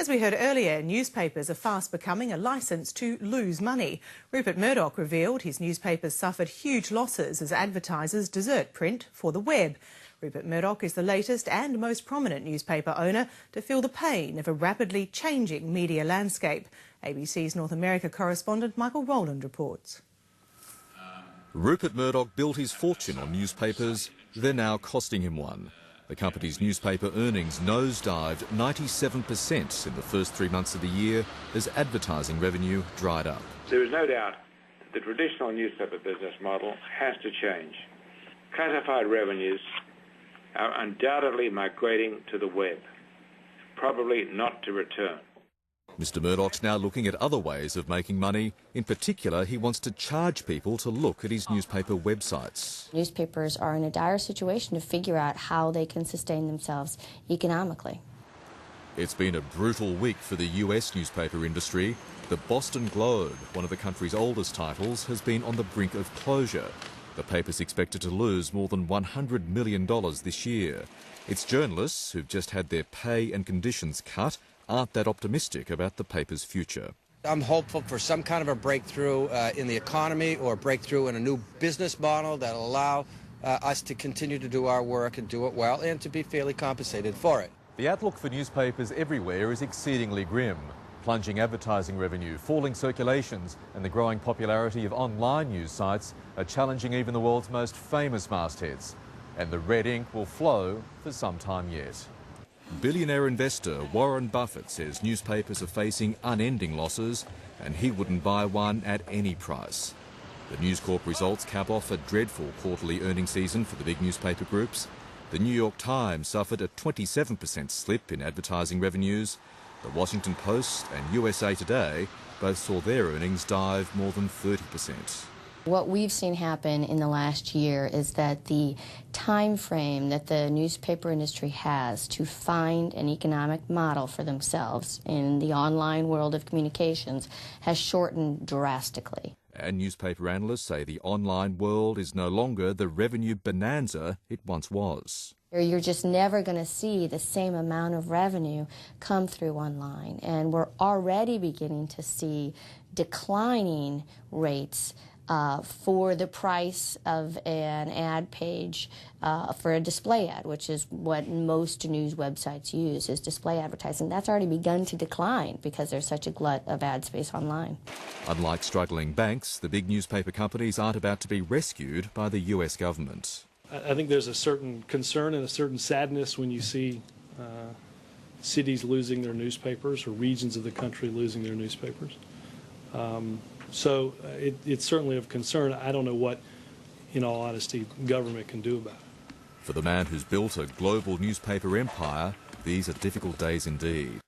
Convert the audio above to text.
As we heard earlier, newspapers are fast becoming a licence to lose money. Rupert Murdoch revealed his newspapers suffered huge losses as advertisers desert print for the web. Rupert Murdoch is the latest and most prominent newspaper owner to feel the pain of a rapidly changing media landscape. ABC's North America correspondent Michael Rowland reports. Rupert Murdoch built his fortune on newspapers. They're now costing him one. The company's newspaper earnings nosedived 97% in the first 3 months of the year as advertising revenue dried up. There is no doubt that the traditional newspaper business model has to change. Classified revenues are undoubtedly migrating to the web, probably not to return. Mr. Murdoch's now looking at other ways of making money. In particular, he wants to charge people to look at his newspaper websites. Newspapers are in a dire situation to figure out how they can sustain themselves economically. It's been a brutal week for the US newspaper industry. The Boston Globe, one of the country's oldest titles, has been on the brink of closure. The paper's expected to lose more than $100 million this year. Its journalists, who've just had their pay and conditions cut, aren't that optimistic about the paper's future. I'm hopeful for some kind of a breakthrough in the economy or a breakthrough in a new business model that will allow us to continue to do our work and do it well and to be fairly compensated for it. The outlook for newspapers everywhere is exceedingly grim. Plunging advertising revenue, falling circulations and the growing popularity of online news sites are challenging even the world's most famous mastheads. And the red ink will flow for some time yet. Billionaire investor Warren Buffett says newspapers are facing unending losses and he wouldn't buy one at any price. The News Corp results cap off a dreadful quarterly earnings season for the big newspaper groups. The New York Times suffered a 27% slip in advertising revenues. The Washington Post and USA Today both saw their earnings dive more than 30%. What we've seen happen in the last year is that the time frame that the newspaper industry has to find an economic model for themselves in the online world of communications has shortened drastically. And newspaper analysts say the online world is no longer the revenue bonanza it once was. You're just never going to see the same amount of revenue come through online. And we're already beginning to see declining rates for the price of an ad page for a display ad, which is what most news websites use, is display advertising. That's already begun to decline because there's such a glut of ad space online. Unlike struggling banks, the big newspaper companies aren't about to be rescued by the US government. I think there's a certain concern and a certain sadness when you see cities losing their newspapers or regions of the country losing their newspapers. So it's certainly of concern. I don't know what, in all honesty, government can do about it. For the man who's built a global newspaper empire, these are difficult days indeed.